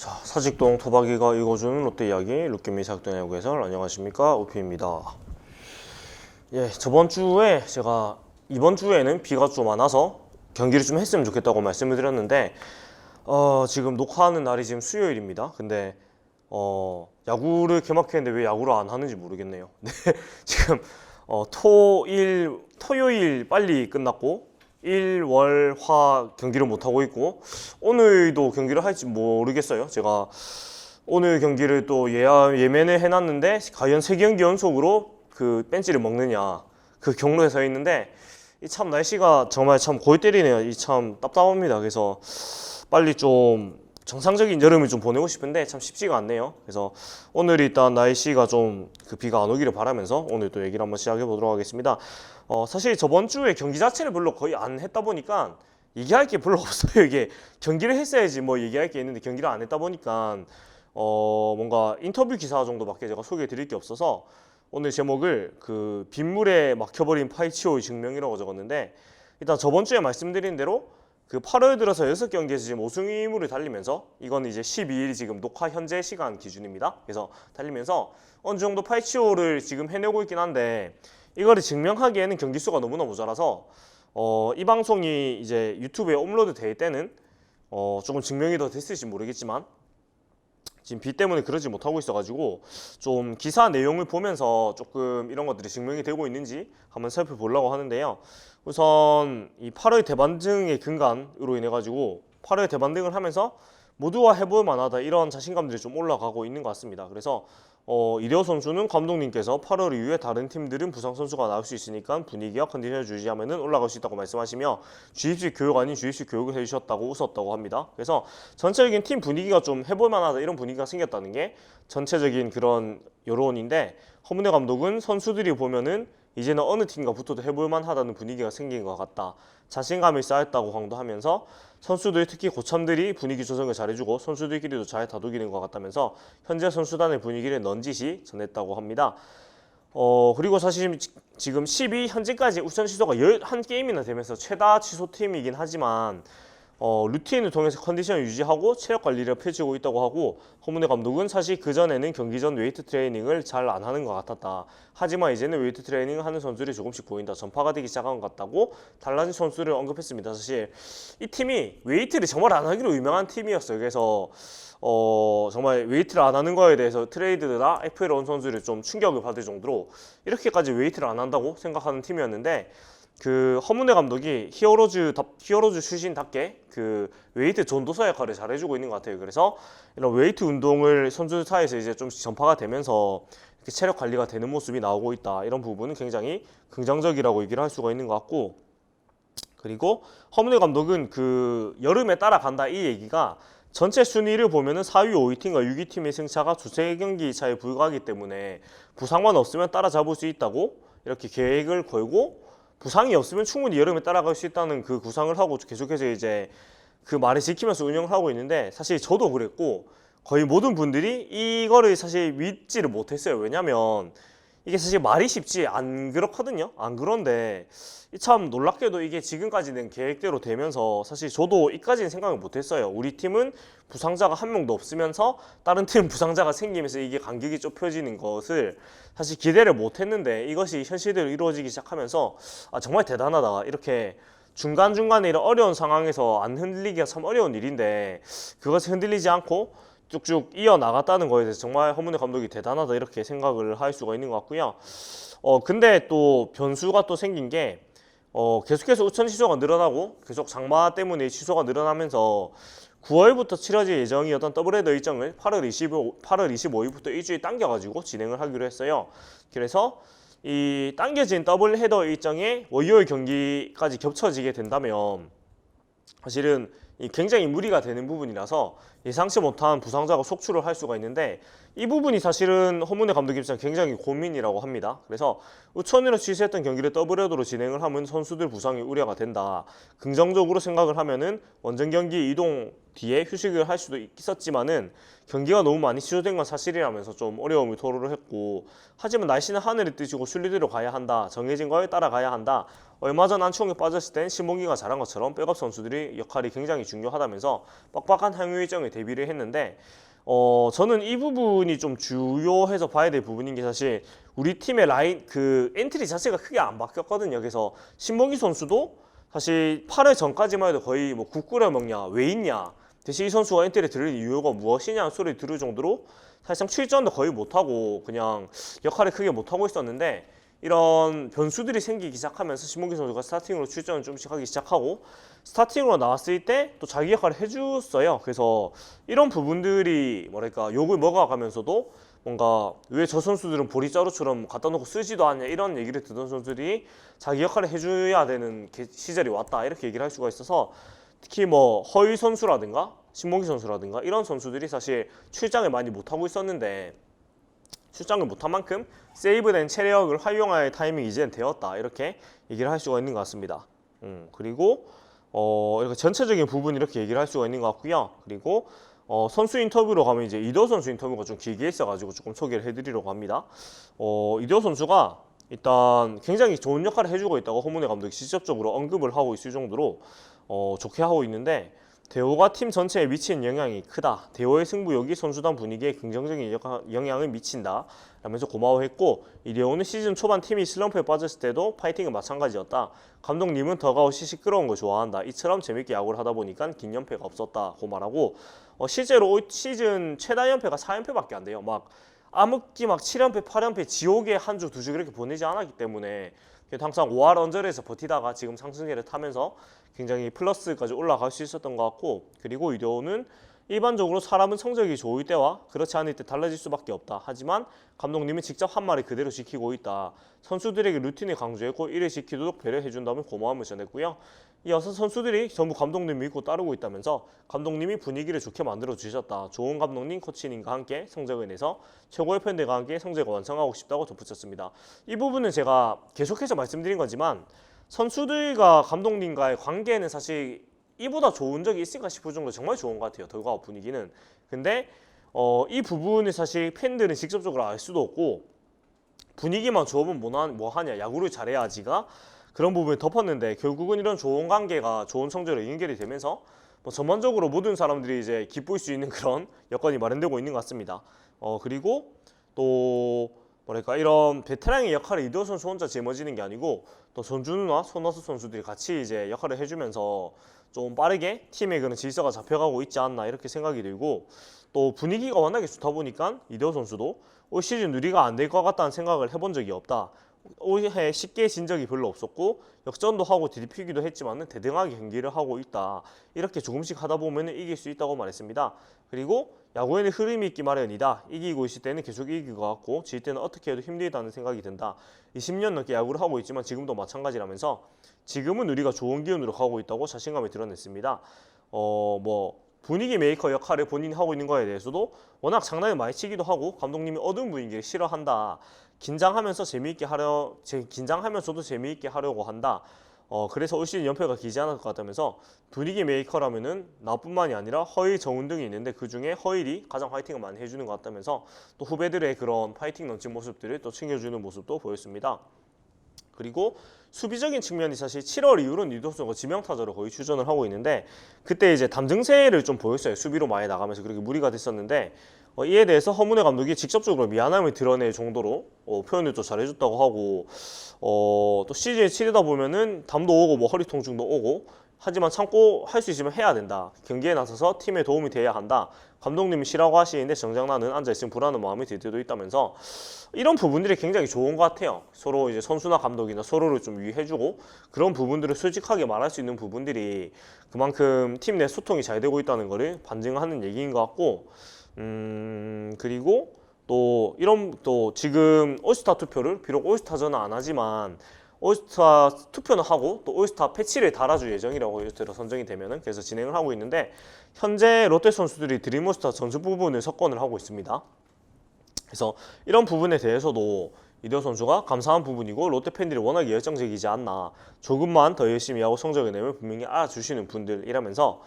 사직동 토박이가 읽어주는 롯데 이야기 롯데미 사직동 야구 해설. 안녕하십니까, 오피입니다. 저번 주에 제가 이번 주에는 비가 좀 안 와서 경기를 좀 했으면 좋겠다고 말씀을 드렸는데 지금 녹화하는 날이 지금 수요일입니다. 근데 야구를 개막했는데 왜 야구를 안 하는지 모르겠네요. 네, 지금 토요일 빨리 끝났고 일, 월, 화 경기를 못하고 있고 오늘도 경기를 할지 모르겠어요. 제가 오늘 경기를 또 예매를 해놨는데 과연 3경기 연속으로 그 벤치를 먹느냐 그 경로에 서 있는데 이 참 날씨가 정말 참 골 때리네요. 이 참 답답합니다. 그래서 빨리 좀 정상적인 여름을 좀 보내고 싶은데 참 쉽지가 않네요. 그래서 오늘 일단 날씨가 좀 그 비가 안 오기를 바라면서 오늘 또 얘기를 한번 시작해 보도록 하겠습니다. 사실 저번 주에 경기 자체를 별로 거의 안 했다 보니까 얘기할 게 별로 없어요. 이게 경기를 했어야지 뭐 얘기할 게 있는데 경기를 안 했다 보니까 뭔가 인터뷰 기사 정도밖에 제가 소개해 드릴 게 없어서 오늘 제목을 그 빗물에 막혀버린 파이치오의 증명이라고 적었는데, 일단 저번 주에 말씀드린 대로 그 8월 들어서 6경기에서 지금 5승 2무를 달리면서, 이건 이제 12일 지금 녹화 현재 시간 기준입니다. 그래서 달리면서 어느 정도 파이치오를 지금 해내고 있긴 한데, 이거를 증명하기에는 경기 수가 너무나 모자라서 이 방송이 이제 유튜브에 업로드 될 때는 조금 증명이 더 됐을지 모르겠지만 지금 비 때문에 그러지 못하고 있어가지고 좀 기사 내용을 보면서 조금 이런 것들이 증명이 되고 있는지 한번 살펴보려고 하는데요. 우선 이 8월 대반등의 근간으로 인해 가지고 8월 대반등을 하면서 모두가 해볼 만하다, 이런 자신감들이 좀 올라가고 있는 것 같습니다. 그래서 이대호 선수는 감독님께서 8월 이후에 다른 팀들은 부상 선수가 나올 수 있으니까 분위기와 컨디션을 유지하면 올라갈 수 있다고 말씀하시며 주입식 교육 아닌 주입식 교육을 해주셨다고 웃었다고 합니다. 그래서 전체적인 팀 분위기가 좀 해볼 만하다, 이런 분위기가 생겼다는 게 전체적인 그런 여론인데, 허문회 감독은 선수들이 보면은 이제는 어느 팀과 붙어도 해볼 만하다는 분위기가 생긴 것 같다, 자신감이 쌓였다고 강조하면서 선수들, 특히 고참들이 분위기 조성을 잘해주고 선수들끼리도 잘 다독이는 것 같다면서 현재 선수단의 분위기를 넌지시 전했다고 합니다. 그리고 사실 지금 12 현재까지 우천 취소가 11게임이나 되면서 최다 취소팀이긴 하지만 루틴을 통해서 컨디션을 유지하고 체력 관리를 펼치고 있다고 하고, 허문회 감독은 사실 그전에는 경기 전 웨이트 트레이닝을 잘 안 하는 것 같았다, 하지만 이제는 웨이트 트레이닝을 하는 선수들이 조금씩 보인다, 전파가 되기 시작한 것 같다고 달라진 선수를 언급했습니다. 사실 이 팀이 웨이트를 정말 안 하기로 유명한 팀이었어요. 그래서 정말 웨이트를 안 하는 거에 대해서 트레이드나 FA에 온 선수들이 좀 충격을 받을 정도로 이렇게까지 웨이트를 안 한다고 생각하는 팀이었는데, 그 허문회 감독이 히어로즈 출신답게 그 웨이트 전도사 역할을 잘 해주고 있는 것 같아요. 그래서 이런 웨이트 운동을 선수 사이에서 이제 좀 전파가 되면서 이렇게 체력 관리가 되는 모습이 나오고 있다, 이런 부분은 굉장히 긍정적이라고 얘기를 할 수가 있는 것 같고, 그리고 허문회 감독은 그 여름에 따라간다, 이 얘기가 전체 순위를 보면은 4위, 5위 팀과 6위 팀의 승차가 두세 경기 차에 불과하기 때문에 부상만 없으면 따라잡을 수 있다고 이렇게 계획을 걸고, 부상이 없으면 충분히 여름에 따라갈 수 있다는 그 구상을 하고 계속해서 이제 그 말을 지키면서 운영을 하고 있는데, 사실 저도 그랬고 거의 모든 분들이 이거를 사실 믿지를 못했어요. 왜냐면 이게 사실 말이 쉽지 안 그렇거든요. 안 그런데 참 놀랍게도 이게 지금까지는 계획대로 되면서 사실 저도 이까지는 생각을 못했어요. 우리 팀은 부상자가 한 명도 없으면서 다른 팀은 부상자가 생기면서 이게 간격이 좁혀지는 것을 사실 기대를 못했는데, 이것이 현실대로 이루어지기 시작하면서 정말 대단하다, 이렇게 중간중간에 이런 어려운 상황에서 안 흔들리기가 참 어려운 일인데 그것을 흔들리지 않고 쭉쭉 이어나갔다는 거에 대해서 정말 허문회 감독이 대단하다, 이렇게 생각을 할 수가 있는 것 같고요. 근데 또 변수가 또 생긴 게 계속해서 우천 취소가 늘어나고 계속 장마 때문에 취소가 늘어나면서 9월부터 치러질 예정이었던 더블헤더 일정을 8월 25일부터 일주일 당겨가지고 진행을 하기로 했어요. 그래서 이 당겨진 더블헤더 일정에 월요일 경기까지 겹쳐지게 된다면 사실은 굉장히 무리가 되는 부분이라서 예상치 못한 부상자가 속출을 할 수가 있는데, 이 부분이 사실은 허문회 감독 입장 굉장히 고민이라고 합니다. 그래서 우천으로 취소했던 경기를 더블헤더로 진행을 하면 선수들 부상이 우려가 된다, 긍정적으로 생각을 하면은 원정 경기 이동 뒤에 휴식을 할 수도 있었지만은 경기가 너무 많이 취소된 건 사실이라면서 좀 어려움을 토로를 했고, 하지만 날씨는 하늘을 뜨시고 순리대로 가야 한다, 정해진 거에 따라가야 한다, 얼마 전 안치홍에 빠졌을 땐 신봉기가 잘한 것처럼 백업 선수들이 역할이 굉장히 중요하다면서 빡빡한 향후 일정에 대비를 했는데, 저는 이 부분이 좀 주요해서 봐야 될 부분인 게, 사실 우리 팀의 라인 그 엔트리 자체가 크게 안 바뀌었거든요. 그래서 신봉기 선수도 사실 8회 전까지만 해도 거의 뭐 국 끓여 먹냐, 왜 있냐, 대신 이 선수가 엔트리에 들을 이유가 무엇이냐는 소리를 들을 정도로 사실상 출전도 거의 못하고 그냥 역할을 크게 못하고 있었는데, 이런 변수들이 생기기 시작하면서 신봉기 선수가 스타팅으로 출전을 좀씩 하기 시작하고, 스타팅으로 나왔을 때 또 자기 역할을 해줬어요. 그래서 이런 부분들이 뭐랄까 욕을 먹어가면서도 뭔가 왜 저 선수들은 보리자루처럼 갖다 놓고 쓰지도 않냐, 이런 얘기를 듣던 선수들이 자기 역할을 해줘야 되는 시절이 왔다, 이렇게 얘기를 할 수가 있어서, 특히 뭐 허위 선수라든가 신봉기 선수라든가 이런 선수들이 사실 출장을 많이 못하고 있었는데, 출장을 못한 만큼 세이브된 체력을 활용할 타이밍이 이제는 되었다, 이렇게 얘기를 할 수가 있는 것 같습니다. 그리고 이렇게 전체적인 부분 이렇게 얘기를 할 수가 있는 것 같고요. 그리고 선수 인터뷰로 가면 이제 이대호 선수 인터뷰가 좀 길게 있어가지고 조금 소개를 해드리려고 합니다. 이대호 선수가 일단 굉장히 좋은 역할을 해주고 있다고 허문회 감독이 직접적으로 언급을 하고 있을 정도로 좋게 하고 있는데, 대호가 팀 전체에 미치는 영향이 크다, 대호의 승부욕이 선수단 분위기에 긍정적인 영향을 미친다 라면서 고마워했고, 이대호는 시즌 초반 팀이 슬럼프에 빠졌을 때도 파이팅은 마찬가지였다, 감독님은 더가웃이 시끄러운 걸 좋아한다, 이처럼 재밌게 야구를 하다 보니까 긴 연패가 없었다고 말하고, 실제로 시즌 최다 연패가 4연패밖에 안 돼요. 막 암흑기 막 7연패 8연패 지옥의 한 주 두 주 그렇게 보내지 않았기 때문에 항상 5할 언저리에서 버티다가 지금 상승세를 타면서 굉장히 플러스까지 올라갈 수 있었던 것 같고, 그리고 이대호는 일반적으로 사람은 성적이 좋을 때와 그렇지 않을 때 달라질 수밖에 없다, 하지만 감독님이 직접 한 말을 그대로 지키고 있다, 선수들에게 루틴을 강조했고 이를 지키도록 배려해준다면 고마움을 전했고요. 이어서 선수들이 전부 감독님 믿고 따르고 있다면서 감독님이 분위기를 좋게 만들어 주셨다, 좋은 감독님 코치님과 함께 성적을 내서 최고의 팬들과 함께 성적을 완성하고 싶다고 덧붙였습니다. 이 부분은 제가 계속해서 말씀드린 거지만, 선수들과 감독님과의 관계는 사실 이보다 좋은 적이 있을까 싶을 정도로 정말 좋은 것 같아요, 덜과 분위기는. 근데 이 부분을 사실 팬들은 직접적으로 알 수도 없고, 분위기만 좋으면 뭐 하냐, 야구를 잘해야지가 그런 부분을 덮었는데, 결국은 이런 좋은 관계가 좋은 성적으로 연결이 되면서 뭐 전반적으로 모든 사람들이 이제 기쁠 수 있는 그런 여건이 마련되고 있는 것 같습니다. 그리고 또 뭐랄까 이런 베테랑의 역할을 이대호 선수 혼자 짊어지는 게 아니고, 또 손준우나 손아섭 선수들이 같이 이제 역할을 해주면서 좀 빠르게 팀의 그런 질서가 잡혀가고 있지 않나, 이렇게 생각이 들고, 또 분위기가 워낙에 좋다 보니까 이대호 선수도 올 시즌 누리가 안 될 것 같다는 생각을 해본 적이 없다, 올해 쉽게 진 적이 별로 없었고 역전도 하고 뒤집히기도 했지만 대등하게 경기를 하고 있다, 이렇게 조금씩 하다 보면 이길 수 있다고 말했습니다. 그리고 야구에는 흐름이 있기 마련이다, 이기고 있을 때는 계속 이길 것 같고 질 때는 어떻게 해도 힘들다는 생각이 든다, 20년 넘게 야구를 하고 있지만 지금도 마찬가지라면서 지금은 우리가 좋은 기운으로 가고 있다고 자신감을 드러냈습니다. 뭐 분위기 메이커 역할을 본인이 하고 있는 거에 대해서도 워낙 장난을 많이 치기도 하고, 감독님이 어두운 분위기를 싫어한다, 긴장하면서도 재미있게 하려고 한다, 그래서 올 시즌 연패가 길지 않을 것 같다면서, 분위기 메이커라면은 나뿐만이 아니라 허일, 정훈 등이 있는데 그 중에 허일이 가장 파이팅을 많이 해주는 것 같다면서, 또 후배들의 그런 파이팅 넘친 모습들을 또 챙겨주는 모습도 보였습니다. 그리고 수비적인 측면이 사실 7월 이후로는 이대호 선수가 지명타자로 거의 출전을 하고 있는데, 그때 이제 담증세를 좀 보였어요. 수비로 많이 나가면서 그렇게 무리가 됐었는데, 이에 대해서 허문회 감독이 직접적으로 미안함을 드러낼 정도로 표현을 또 잘해줬다고 하고, 또 시즌에 치르다 보면은 담도 오고 뭐 허리 통증도 오고, 하지만 참고 할 수 있으면 해야 된다, 경기에 나서서 팀에 도움이 돼야 한다, 감독님이 쉬라고 하시는데 정작 나는 앉아있으면 불안한 마음이 들 때도 있다면서, 이런 부분들이 굉장히 좋은 것 같아요. 서로 이제 선수나 감독이나 서로를 좀 위해주고 그런 부분들을 솔직하게 말할 수 있는 부분들이 그만큼 팀 내 소통이 잘 되고 있다는 것을 반증하는 얘기인 것 같고, 그리고 또 이런 또 지금 올스타 투표를 비록 올스타전은 안 하지만 올스타 투표는 하고 또 올스타 패치를 달아줄 예정이라고 일대로 선정이 되면은, 그래서 진행을 하고 있는데, 현재 롯데 선수들이 드림올스타 전수 부분을 석권을 하고 있습니다. 그래서 이런 부분에 대해서도 이대호 선수가 감사한 부분이고, 롯데 팬들이 워낙 열정적이지 않나, 조금만 더 열심히 하고 성적을 내면 분명히 알아주시는 분들이라면서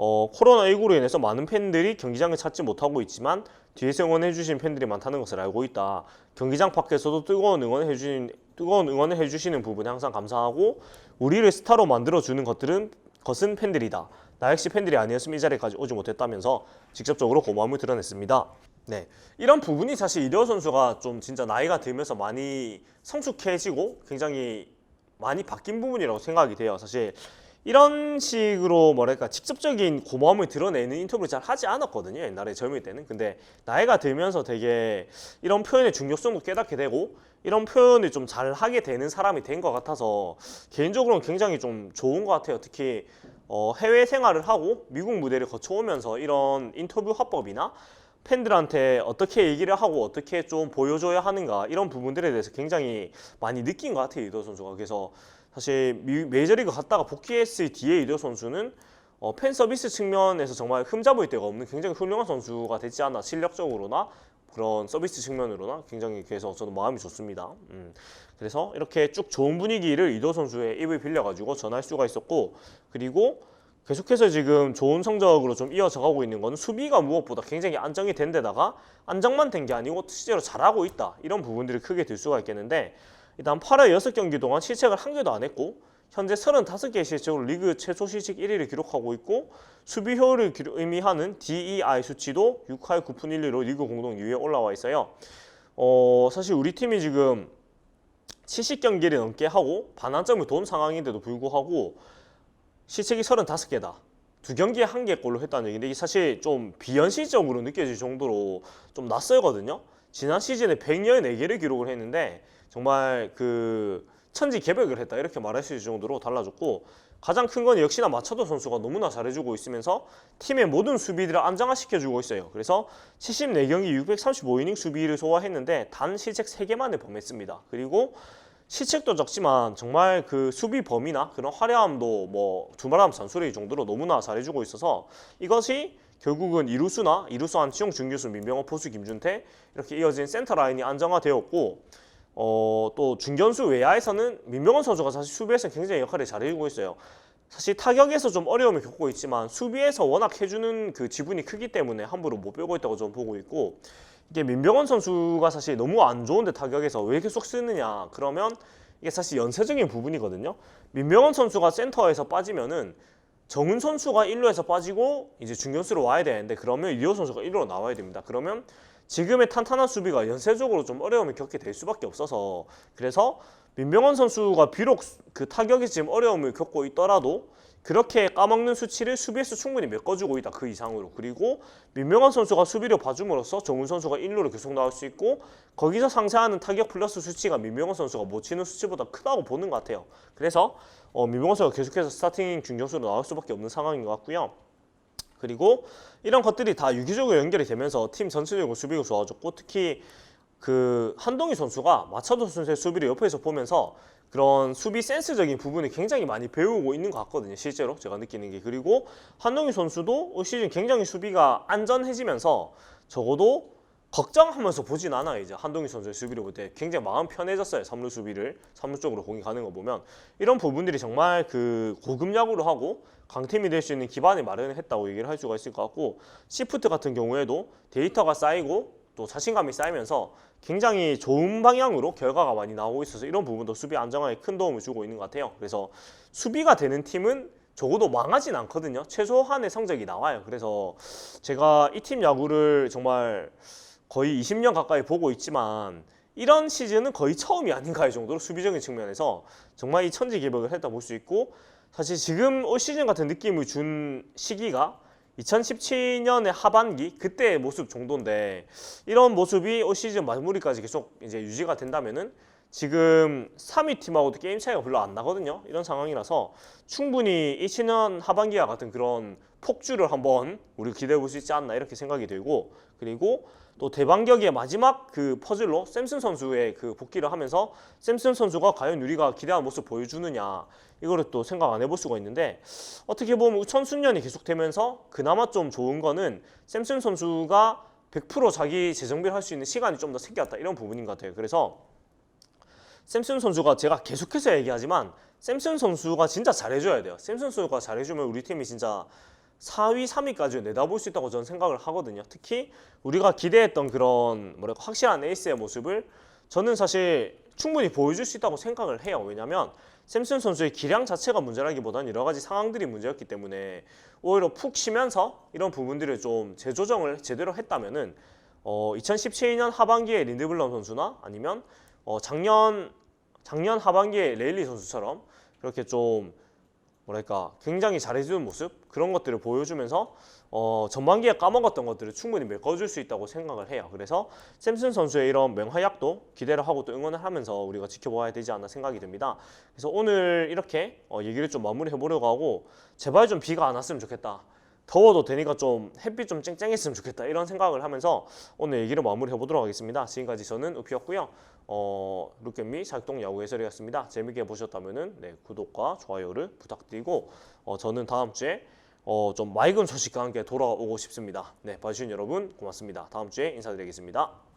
코로나19로 인해서 많은 팬들이 경기장을 찾지 못하고 있지만 뒤에서 응원해주신 팬들이 많다는 것을 알고 있다. 경기장 밖에서도 뜨거운 응원을 해주시는 부분에 항상 감사하고 우리를 스타로 만들어주는 것은 팬들이다. 나 역시 팬들이 아니었으면 이 자리까지 오지 못했다면서 직접적으로 고마움을 드러냈습니다. 네, 이런 부분이 사실 이대호 선수가 좀 진짜 나이가 들면서 많이 성숙해지고 굉장히 많이 바뀐 부분이라고 생각이 돼요. 사실 이런 식으로 뭐랄까 직접적인 고마움을 드러내는 인터뷰를 잘 하지 않았거든요, 옛날에 젊을 때는. 근데 나이가 들면서 되게 이런 표현의 중요성도 깨닫게 되고 이런 표현을 좀 잘 하게 되는 사람이 된 것 같아서 개인적으로는 굉장히 좀 좋은 것 같아요. 특히 해외 생활을 하고 미국 무대를 거쳐오면서 이런 인터뷰 화법이나 팬들한테 어떻게 얘기를 하고 어떻게 좀 보여줘야 하는가 이런 부분들에 대해서 굉장히 많이 느낀 것 같아요, 이대호 선수가. 그래서 사실 메이저리그 갔다가 복귀했을 뒤에 이대호 선수는 팬 서비스 측면에서 정말 흠잡을 데가 없는 굉장히 훌륭한 선수가 됐지 않나, 실력적으로나 그런 서비스 측면으로나 굉장히. 그래서 저는 마음이 좋습니다. 그래서 이렇게 쭉 좋은 분위기를 이대호 선수의 입을 빌려가지고 전할 수가 있었고, 그리고 계속해서 지금 좋은 성적으로 좀 이어져 가고 있는 건 수비가 무엇보다 굉장히 안정이 된 데다가 안정만 된 게 아니고 실제로 잘하고 있다, 이런 부분들이 크게 들 수가 있겠는데, 일단 8회 6경기 동안 실책을 한 개도 안 했고 현재 35개의 실책으로 리그 최소 실책 1위를 기록하고 있고 수비 효율을 의미하는 DEI 수치도 6할 9푼 1리로 리그 공동 2위에 올라와 있어요. 사실 우리 팀이 지금 70경기를 넘게 하고 반환점을 돈 상황인데도 불구하고 실책이 35개다. 2경기에 1개꼴로 했다는 얘기인데 이게 사실 좀 비현실적으로 느껴질 정도로 좀 낯설거든요. 지난 시즌에 114개를 기록을 했는데 정말 그 천지개벽을 했다, 이렇게 말할 수 있을 정도로 달라졌고, 가장 큰 건 역시나 마차도 선수가 너무나 잘해주고 있으면서 팀의 모든 수비들을 안정화시켜주고 있어요. 그래서 74경기 635이닝 수비를 소화했는데 단 실책 3개만을 범했습니다. 그리고 실책도 적지만 정말 그 수비 범위나 그런 화려함도 뭐 두말하면 잔소리 정도로 너무나 잘해주고 있어서 이것이 결국은 이루수 안치홍, 중교수, 민병헌, 포수 김준태 이렇게 이어진 센터 라인이 안정화되었고, 또 중견수 외야에서는 민병헌 선수가 사실 수비에서 굉장히 역할을 잘해주고 있어요. 사실 타격에서 좀 어려움을 겪고 있지만 수비에서 워낙 해주는 그 지분이 크기 때문에 함부로 못 빼고 있다고 저는 보고 있고, 이게 민병헌 선수가 사실 너무 안 좋은데 타격에서 왜 계속 쓰느냐 그러면 이게 사실 연쇄적인 부분이거든요. 민병헌 선수가 센터에서 빠지면은 정훈 선수가 1루에서 빠지고 이제 중견수로 와야 되는데 그러면 이대호 선수가 1루로 나와야 됩니다. 그러면 지금의 탄탄한 수비가 연쇄적으로 좀 어려움을 겪게 될 수밖에 없어서, 그래서 민병헌 선수가 비록 그 타격이 지금 어려움을 겪고 있더라도 그렇게 까먹는 수치를 수비에서 충분히 메꿔주고 있다, 그 이상으로. 그리고 민병헌 선수가 수비를 봐줌으로써 정훈 선수가 1루로 계속 나올 수 있고 거기서 상쇄하는 타격 플러스 수치가 민병헌 선수가 못 치는 수치보다 크다고 보는 것 같아요. 그래서 민병헌 선수가 계속해서 스타팅 중견수로 나올 수밖에 없는 상황인 것 같고요. 그리고 이런 것들이 다 유기적으로 연결이 되면서 팀 전체적으로 수비가 좋아졌고, 특히 그 한동희 선수가 마차도 선수의 수비를 옆에서 보면서 그런 수비 센스적인 부분을 굉장히 많이 배우고 있는 것 같거든요, 실제로 제가 느끼는 게. 그리고 한동희 선수도 올 시즌 굉장히 수비가 안전해지면서 적어도 걱정하면서 보진 않아요. 이제 한동희 선수의 수비를 볼 때 굉장히 마음 편해졌어요. 3루 수비를 3루 쪽으로 공이 가는 거 보면 이런 부분들이 정말 그 고급 야구를 하고 강팀이 될 수 있는 기반을 마련했다고 얘기를 할 수가 있을 것 같고, 시프트 같은 경우에도 데이터가 쌓이고 또 자신감이 쌓이면서 굉장히 좋은 방향으로 결과가 많이 나오고 있어서 이런 부분도 수비 안정화에 큰 도움을 주고 있는 것 같아요. 그래서 수비가 되는 팀은 적어도 망하진 않거든요. 최소한의 성적이 나와요. 그래서 제가 이 팀 야구를 정말 거의 20년 가까이 보고 있지만 이런 시즌은 거의 처음이 아닌가 할 정도로 수비적인 측면에서 정말 이 천지개벽을 했다 볼 수 있고, 사실 지금 올 시즌 같은 느낌을 준 시기가 2017년의 하반기 그때의 모습 정도인데, 이런 모습이 올 시즌 마무리까지 계속 이제 유지가 된다면은 지금 3위 팀하고도 게임 차이가 별로 안 나거든요. 이런 상황이라서 충분히 20년 하반기와 같은 그런 폭주를 한번 우리 기대해 볼 수 있지 않나 이렇게 생각이 들고, 그리고 또 대반격의 마지막 그 퍼즐로 샘슨 선수의 그 복귀를 하면서 샘슨 선수가 과연 우리가 기대한 모습 보여주느냐 이거를 또 생각 안 해볼 수가 있는데, 어떻게 보면 우천순년이 계속되면서 그나마 좀 좋은 거는 샘슨 선수가 100% 자기 재정비를 할 수 있는 시간이 좀 더 생겼다, 이런 부분인 것 같아요. 그래서 샘슨 선수가, 제가 계속해서 얘기하지만 샘슨 선수가 진짜 잘해줘야 돼요. 샘슨 선수가 잘해주면 우리 팀이 진짜 4위, 3위까지 내다볼 수 있다고 저는 생각을 하거든요. 특히 우리가 기대했던 그런 뭐랄까 확실한 에이스의 모습을 저는 사실 충분히 보여줄 수 있다고 생각을 해요. 왜냐면 샘슨 선수의 기량 자체가 문제라기보다는 여러 가지 상황들이 문제였기 때문에 오히려 푹 쉬면서 이런 부분들을 좀 재조정을 제대로 했다면은 2017년 하반기에 린드블럼 선수나 아니면 작년 하반기에 레일리 선수처럼 그렇게 좀 뭐랄까 굉장히 잘해주는 모습 그런 것들을 보여주면서 전반기에 까먹었던 것들을 충분히 메꿔줄 수 있다고 생각을 해요. 그래서 샘슨 선수의 이런 맹활약도 기대를 하고 또 응원을 하면서 우리가 지켜봐야 되지 않나 생각이 듭니다. 그래서 오늘 이렇게 얘기를 좀 마무리해 보려고 하고 제발 좀 비가 안 왔으면 좋겠다. 더워도 되니까 좀 햇빛 좀 쨍쨍했으면 좋겠다 이런 생각을 하면서 오늘 얘기를 마무리해 보도록 하겠습니다. 지금까지 저는 우피였고요. 룩앤미 살동 야구 해설이었습니다. 재밌게 보셨다면은 네, 구독과 좋아요를 부탁드리고 저는 다음 주에 좀 맑은 소식과 함께 돌아오고 싶습니다. 네, 봐주신 여러분 고맙습니다. 다음 주에 인사드리겠습니다.